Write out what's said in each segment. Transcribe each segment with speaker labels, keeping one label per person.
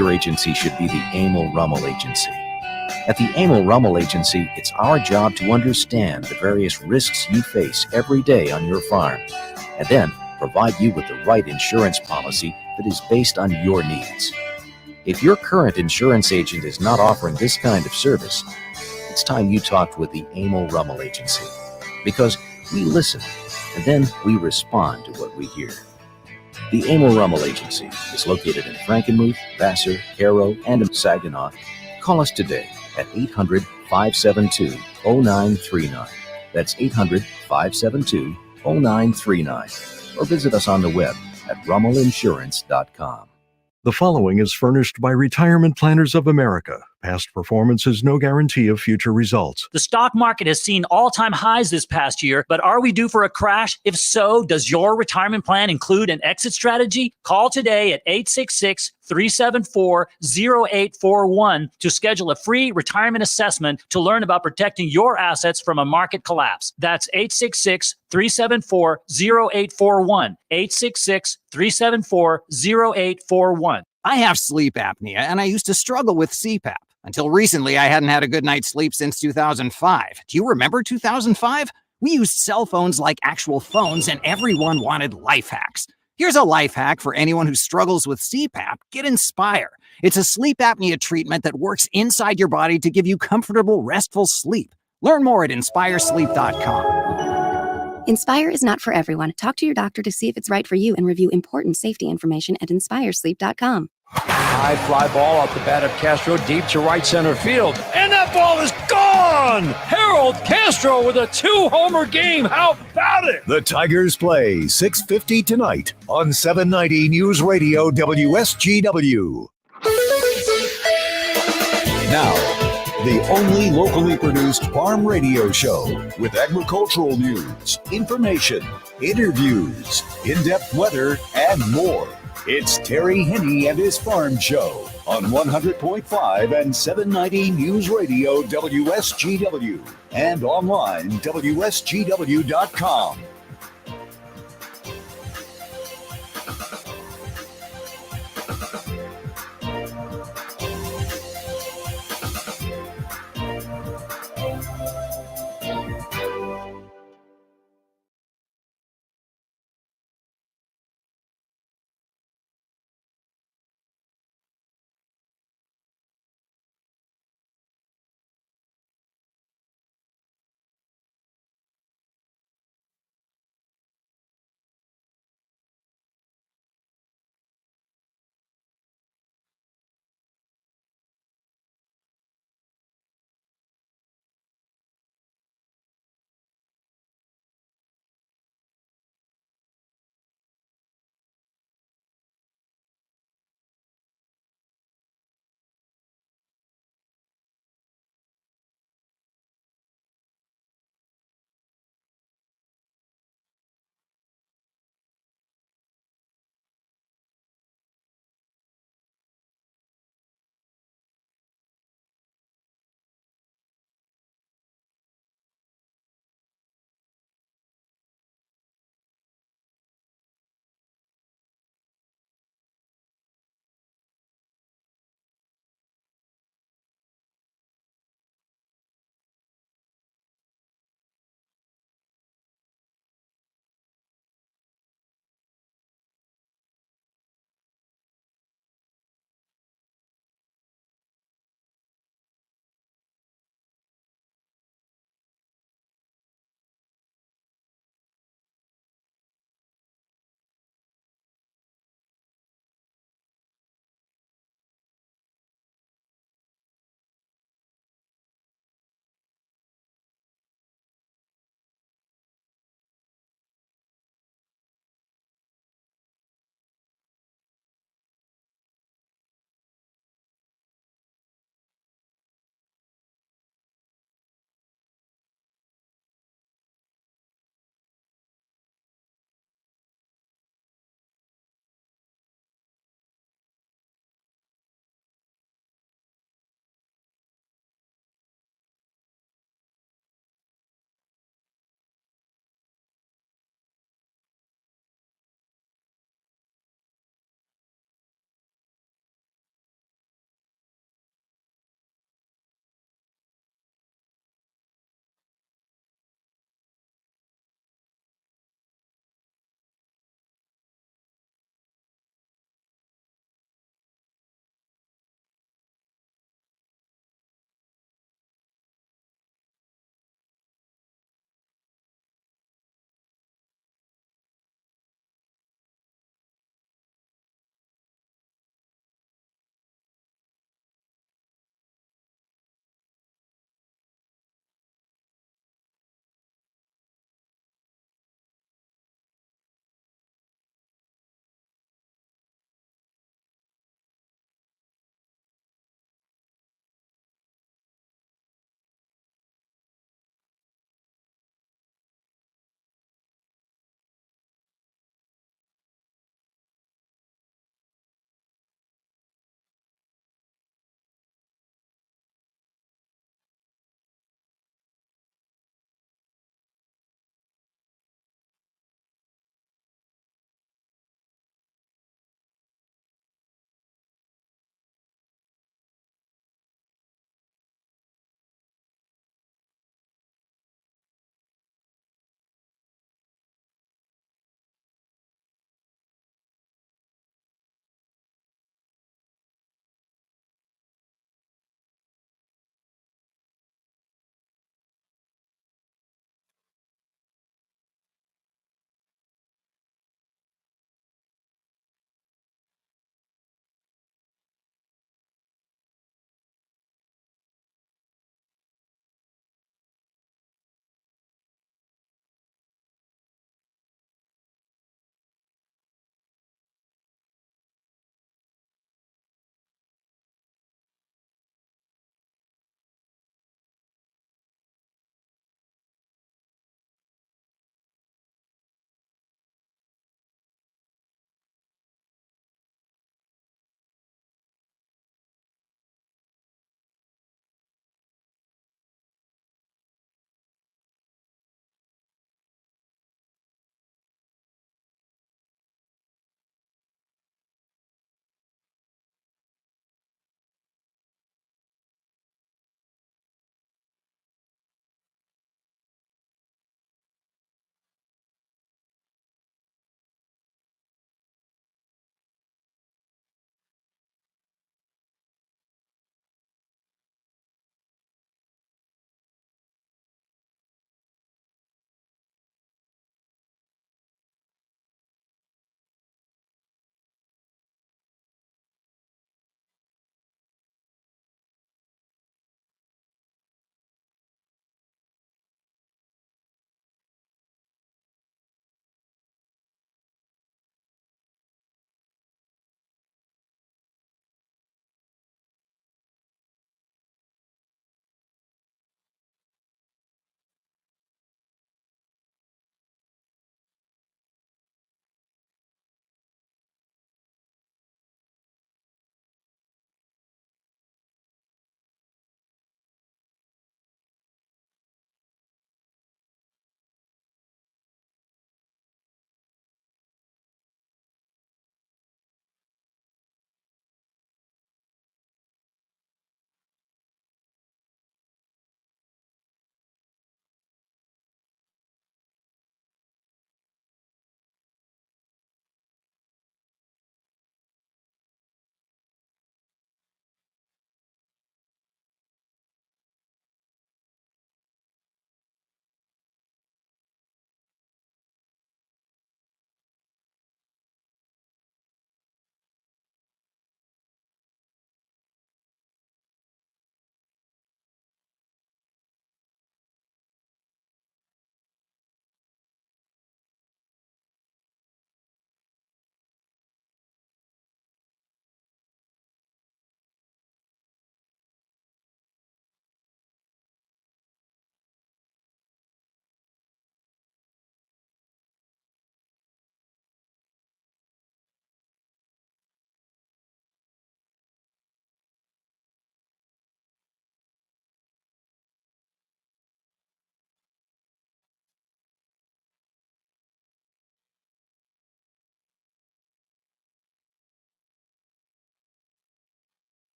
Speaker 1: your agency should be the Emil Rummel Agency. At the Emil Rummel Agency, it's our job to understand the various risks you face every day on your farm, and then provide you with the right insurance policy that is based on your needs. If your current insurance agent is not offering this kind of service, it's time you talked with the Emil Rummel Agency, because we listen and then we respond to what we hear. The Emil Rummel Agency is located in Frankenmuth, Vassar, Caro, and Saginaw. Call us today at 800-572-0939. That's 800-572-0939. Or visit us on the web at rummelinsurance.com.
Speaker 2: The following is furnished by Retirement Planners of America. Past performance is no guarantee of future results.
Speaker 3: The stock market has seen all-time highs this past year, but are we due for a crash? If so, does your retirement plan include an exit strategy? Call today at 866-374-0841 to schedule a free retirement assessment to learn about protecting your assets from a market collapse. That's 866-374-0841. 866-374-0841.
Speaker 4: I have sleep apnea, and I used to struggle with CPAP. Until recently, I hadn't had a good night's sleep since 2005. Do you remember 2005? We used cell phones like actual phones, and everyone wanted life hacks. Here's a life hack for anyone who struggles with CPAP. Get Inspire. It's a sleep apnea treatment that works inside your body to give you comfortable, restful sleep. Learn more at inspiresleep.com.
Speaker 5: Inspire is not for everyone. Talk to your doctor to see if it's right for you and review important safety information at inspiresleep.com.
Speaker 6: High fly ball off the bat of Castro deep to right center field. And that ball is gone! Harold Castro with a 2-homer game. How about it?
Speaker 7: The Tigers play 6:50 tonight on 790 News Radio WSGW. Now, the only locally produced farm radio show with agricultural news, information, interviews, in-depth weather, and more. It's Terry Henne and his Farm Show on 100.5 and 790 News Radio WSGW and online WSGW.com.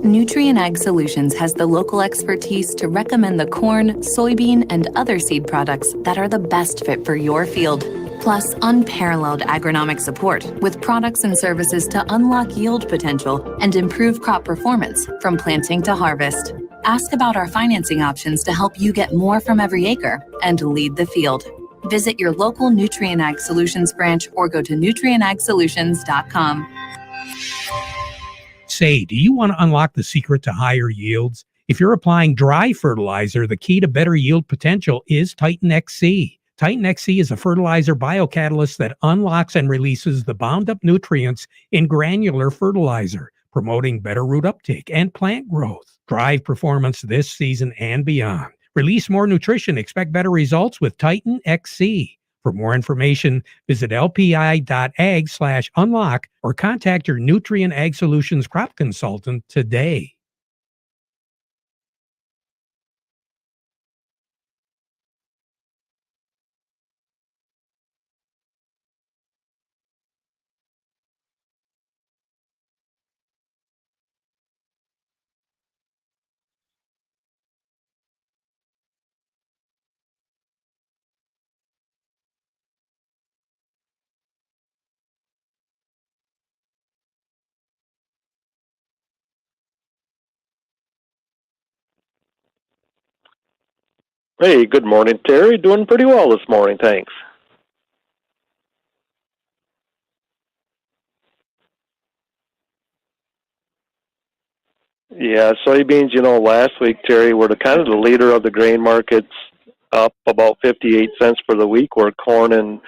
Speaker 8: Nutrien Ag Solutions has the local expertise to recommend the corn, soybean, and other seed products that are the best fit for your field. Plus, unparalleled agronomic support with products and services to unlock yield potential and improve crop performance from planting to harvest. Ask about our financing options to help you get more from every acre and lead the field. Visit your local Nutrien Ag Solutions branch or go to nutrienagsolutions.com.
Speaker 9: Say, do you want to unlock the secret to higher yields? If you're applying dry fertilizer, the key to better yield potential is Titan XC. Titan XC is a fertilizer biocatalyst that unlocks and releases the bound up nutrients in granular fertilizer, promoting better root uptake and plant growth. Drive performance this season and beyond. Release more nutrition. Expect better results with Titan XC. For more information, visit lpi.ag/unlock or contact your Nutrien Ag Solutions crop consultant today.
Speaker 10: Hey, good morning, Terry. Doing pretty well this morning, thanks. Yeah, soybeans, last week, Terry, were the kind of the leader of the grain markets, up about 58 cents for the week, where corn and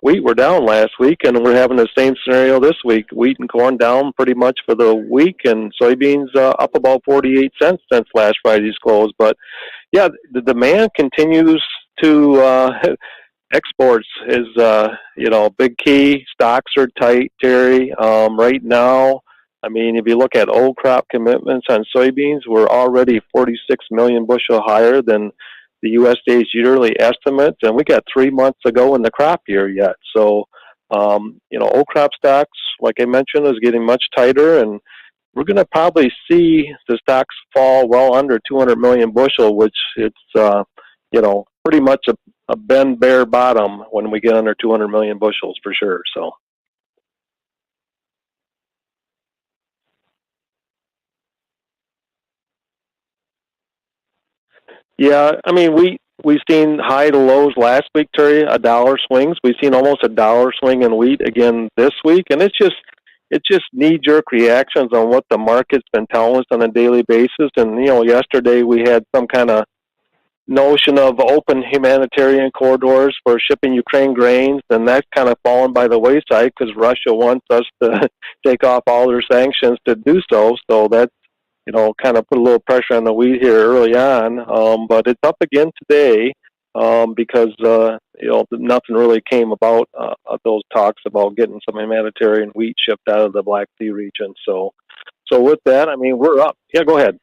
Speaker 10: wheat were down last week, and we're having the same scenario this week. Wheat and corn down pretty much for the week, and soybeans up about 48 cents since last Friday's close. But yeah, the demand continues to exports is big key. Stocks are tight, Terry. Right now, I mean, if you look at old crop commitments on soybeans, we're already 46 million bushel higher than the USDA's yearly estimates, and we got 3 months to go in the crop year yet. So, old crop stocks, like I mentioned, is getting much tighter, and we're going to probably see the stocks fall well under 200 million bushel, which it's, pretty much a bend bear bottom when we get under 200 million bushels for sure. So. Yeah, I mean, we've seen high to lows last week, Terry, $1 swings. We've seen almost $1 swing in wheat again this week, and it's just knee-jerk reactions on what the market's been telling us on a daily basis. And yesterday we had some kind of notion of open humanitarian corridors for shipping Ukraine grains, and that's kind of fallen by the wayside because Russia wants us to take off all their sanctions to do so. So that's kind of put a little pressure on the wheat here early on, but it's up again today because nothing really came about those talks about getting some humanitarian wheat shipped out of the Black Sea region. So with that, I mean, we're up. Yeah, go ahead.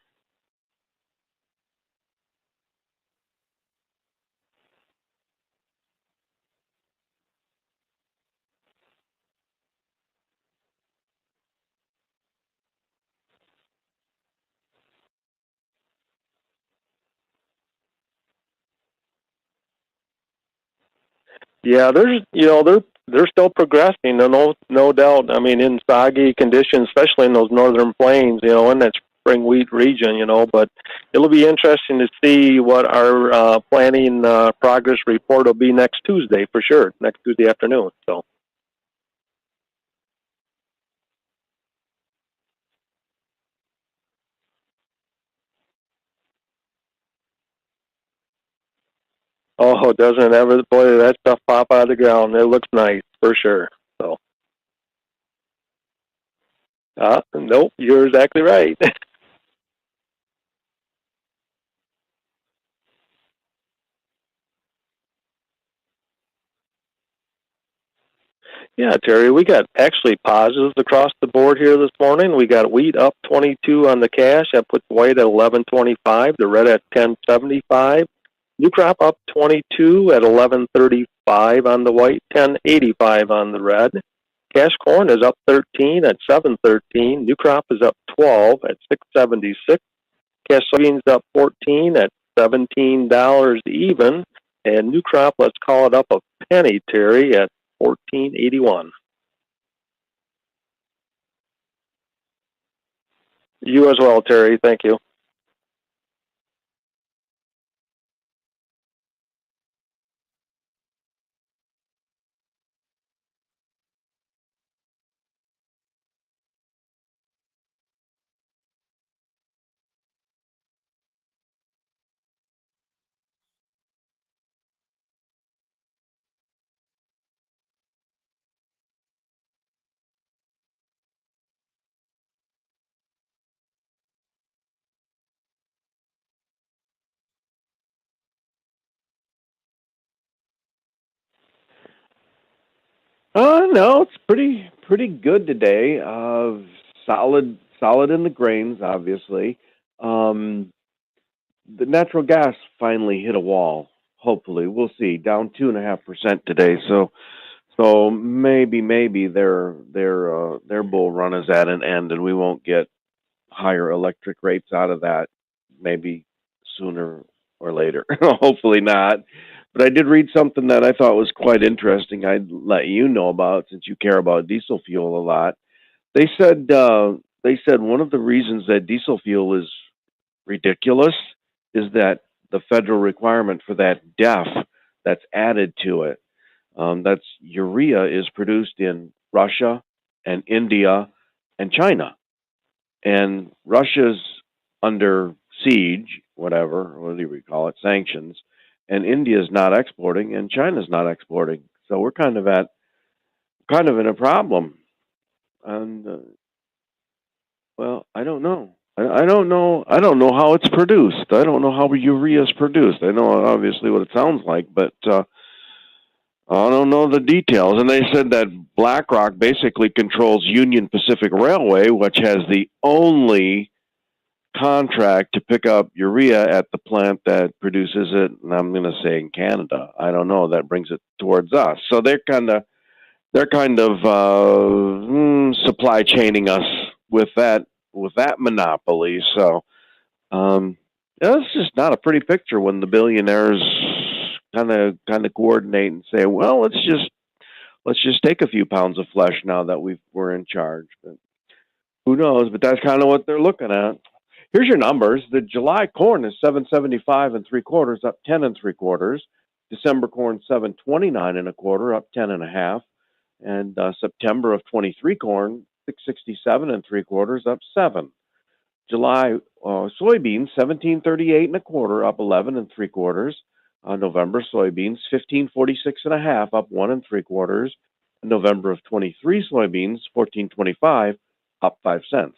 Speaker 10: Yeah, they're still progressing. No doubt. I mean, in soggy conditions, especially in those northern plains, in that spring wheat region, But it'll be interesting to see what our planning progress report will be next Tuesday for sure. Next Tuesday afternoon. So. Oh, doesn't it ever? Boy, that stuff pop out of the ground. It looks nice for sure. So. Nope, you're exactly right. Yeah, Terry, we got actually positives across the board here this morning. We got wheat up 22 on the cash. That puts white at 11.25. The red at 10.75. New crop up 22 at 11.35 on the white, 10.85 on the red. Cash corn is up 13 at 7.13. New crop is up 12 at 6.76. Cash soybeans up 14 at $17 even. And new crop, let's call it up a penny, Terry, at 14.81. You as well, Terry. Thank you.
Speaker 11: No, it's pretty good today. Solid in the grains, obviously. Um, the natural gas finally hit a wall. Hopefully, we'll see. Down 2.5% today. So maybe their bull run is at an end, and we won't get higher electric rates out of that. Maybe sooner or later. Hopefully not. But I did read something that I thought was quite interesting. I'd let you know about since you care about diesel fuel a lot. They said one of the reasons that diesel fuel is ridiculous is that the federal requirement for that DEF that's added to it. That's urea is produced in Russia and India and China, and Russia's under siege, what do we call it, sanctions, and India's not exporting and China's not exporting. So we're kind of in a problem. And well, I don't know. I don't know. I don't know how it's produced. I don't know how urea is produced. I know obviously what it sounds like, but I don't know the details. And they said that BlackRock basically controls Union Pacific Railway, which has the only contract to pick up urea at the plant that produces it, and I'm going to say in Canada. I don't know. That brings it towards us. So they're kind of supply chaining us with that monopoly. So it's just not a pretty picture when the billionaires kind of coordinate and say, well, let's just take a few pounds of flesh now that we're in charge. But who knows? But that's kind of what they're looking at. Here's your numbers. The July corn is 7.75 3/4, up 10 3/4. December corn 7.29 1/4, up 10 1/2. And September of 23 corn 6.67 3/4, up 7. July soybeans 17.38 1/4, up 11 3/4. November soybeans 15.46 1/2, up 1 3/4. November of 23 soybeans 14.25, up 5 cents.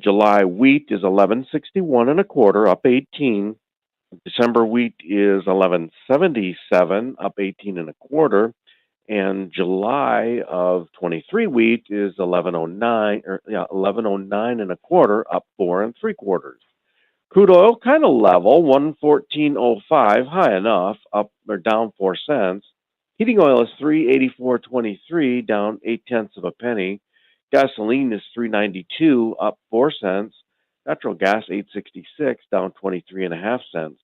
Speaker 11: July wheat is 11.61 1/4, up 18. December wheat is 11.77, up 18 1/4. And July of 23 wheat is 11.09 1/4, up 4 3/4. Crude oil kind of level, 114.05, high enough, up or down 4 cents. Heating oil is 384.23, down 0.8 of a penny. Gasoline is 392, up 4 cents. Natural gas 8.66, down 23.5 cents.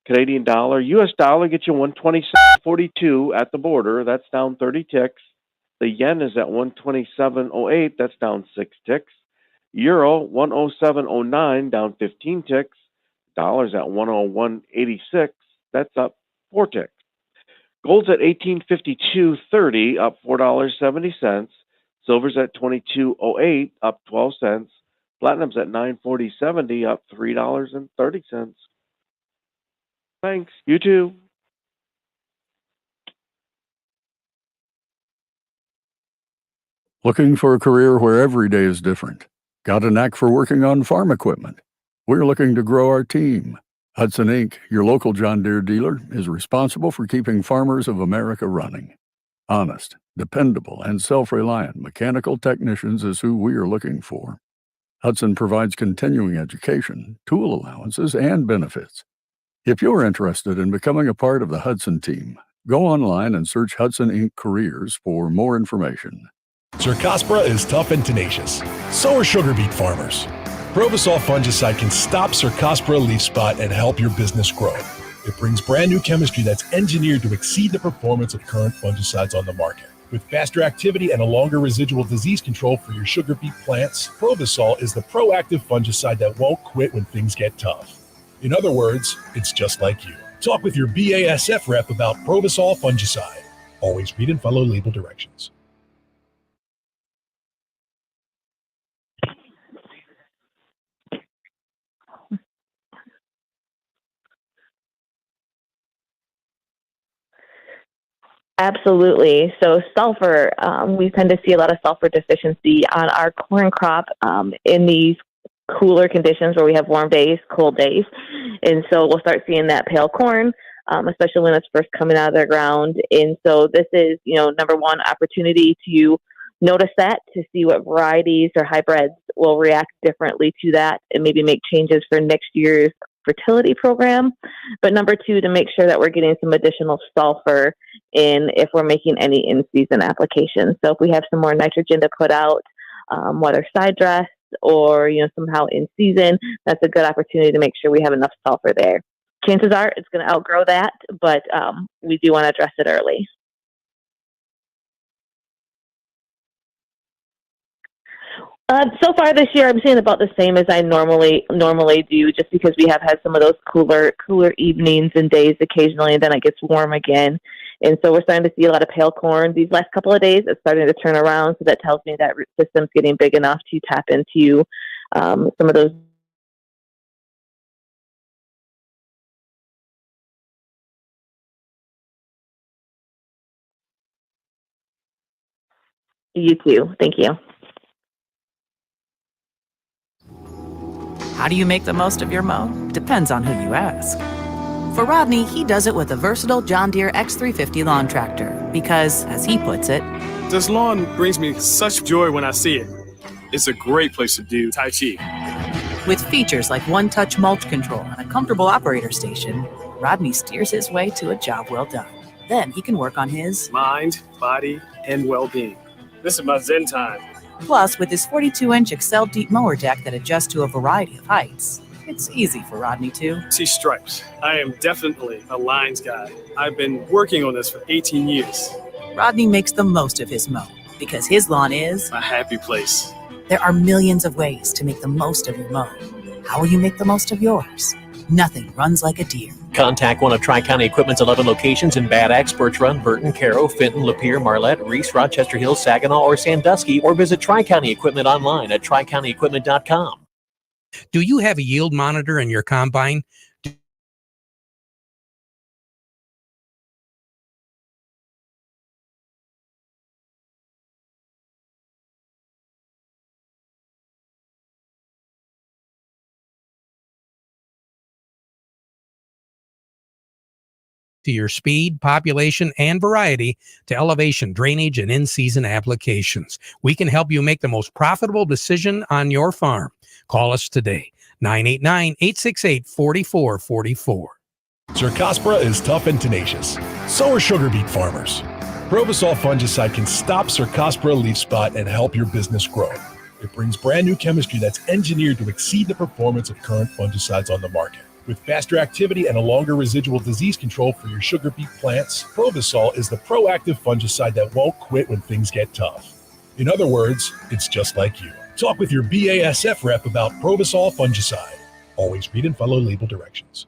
Speaker 11: Canadian dollar, U.S. dollar gets you 127.42 at the border. That's down 30 ticks. The yen is at 127.08. That's down 6 ticks. Euro 107.09, down 15 ticks. Dollar's at 101.86. That's up 4 ticks. Gold's at 18.52.30, up $4.70. Silver's at 22.08, up 12 cents. Platinum's at 940.70, up $3.30. Thanks. You too.
Speaker 12: Looking for a career where every day is different? Got a knack for working on farm equipment? We're looking to grow our team. Hudson Inc., your local John Deere dealer, is responsible for keeping farmers of America running. Honest, dependable, and self-reliant mechanical technicians is who we are looking for. Hudson provides continuing education, tool allowances, and benefits. If you're interested in becoming a part of the Hudson team, go online and search Hudson Inc. Careers for more information.
Speaker 13: Cercospora is tough and tenacious. So are sugar beet farmers. Provosol fungicide can stop Cercospora leaf spot and help your business grow. It brings brand new chemistry that's engineered to exceed the performance of current fungicides on the market. With faster activity and a longer residual disease control for your sugar beet plants, Provosol is the proactive fungicide that won't quit when things get tough. In other words, it's just like you. Talk with your BASF rep about Provosol fungicide. Always read and follow label directions.
Speaker 14: Absolutely. So sulfur, we tend to see a lot of sulfur deficiency on our corn crop in these cooler conditions where we have warm days, cold days. And so we'll start seeing that pale corn, especially when it's first coming out of the ground. And so this is, number one, opportunity to notice that, to see what varieties or hybrids will react differently to that and maybe make changes for next year's fertility program. But number two, to make sure that we're getting some additional sulfur in if we're making any in-season applications. So if we have some more nitrogen to put out, whether side dress or somehow in season, that's a good opportunity to make sure we have enough sulfur there. Chances are it's going to outgrow that, but we do want to address it early. So far this year, I'm seeing about the same as I normally do, just because we have had some of those cooler evenings and days occasionally, and then it gets warm again. And so we're starting to see a lot of pale corn. These last couple of days, it's starting to turn around, so that tells me that root system's getting big enough to tap into some of those. You too. Thank you.
Speaker 15: How do you make the most of your mow? Depends on who you ask. For Rodney, he does it with a versatile John Deere X350 lawn tractor because, as he puts it,
Speaker 16: this lawn brings me such joy when I see it. It's a great place to do Tai Chi.
Speaker 15: With features like one-touch mulch control and a comfortable operator station, Rodney steers his way to a job well done. Then he can work on his
Speaker 16: mind, body, and well-being. This is my Zen time.
Speaker 15: Plus, with his 42-inch Excel Deep mower deck that adjusts to a variety of heights, it's easy for Rodney to
Speaker 16: see stripes. I am definitely a lines guy. I've been working on this for 18 years.
Speaker 15: Rodney makes the most of his mow because his lawn is
Speaker 16: a happy place.
Speaker 15: There are millions of ways to make the most of your mow. How will you make the most of yours? Nothing runs like a Deere.
Speaker 17: Contact one of Tri-County Equipment's 11 locations in Bad Axe, Birch Run, Burton, Caro, Fenton, Lapeer, Marlette, Reese, Rochester Hills, Saginaw, or Sandusky, or visit Tri-County Equipment online at tricountyequipment.com.
Speaker 9: Do you have a yield monitor in your combine? To your speed, population, and variety to elevation, drainage, and in-season applications. We can help you make the most profitable decision on your farm. Call us today, 989-868-4444.
Speaker 13: Cercospora is tough and tenacious. So are sugar beet farmers. Provosol fungicide can stop Cercospora leaf spot and help your business grow. It brings brand new chemistry that's engineered to exceed the performance of current fungicides on the market. With faster activity and a longer residual disease control for your sugar beet plants, Provosol is the proactive fungicide that won't quit when things get tough. In other words, it's just like you. Talk with your BASF rep about Provosol fungicide. Always read and follow label directions.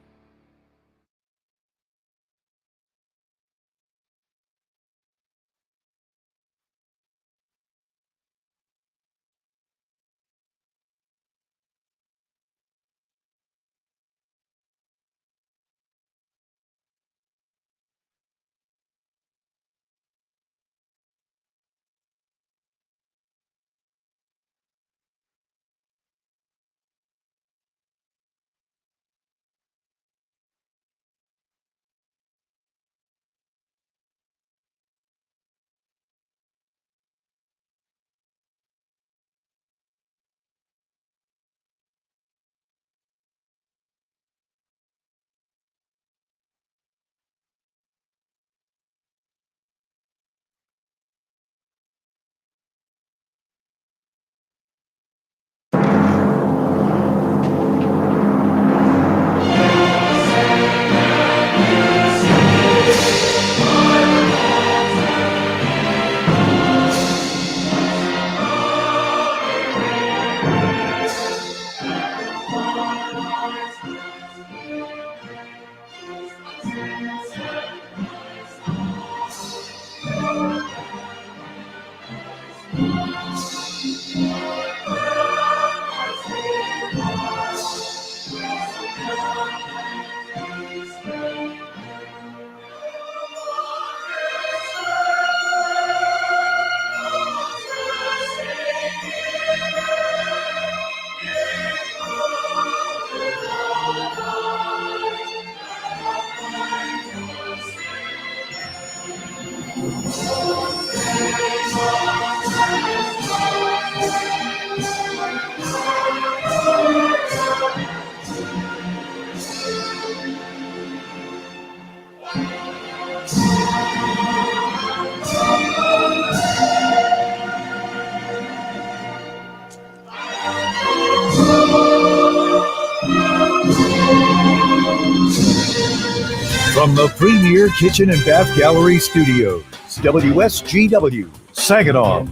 Speaker 7: From the Premier Kitchen and Bath Gallery Studios, WSGW, Saginaw.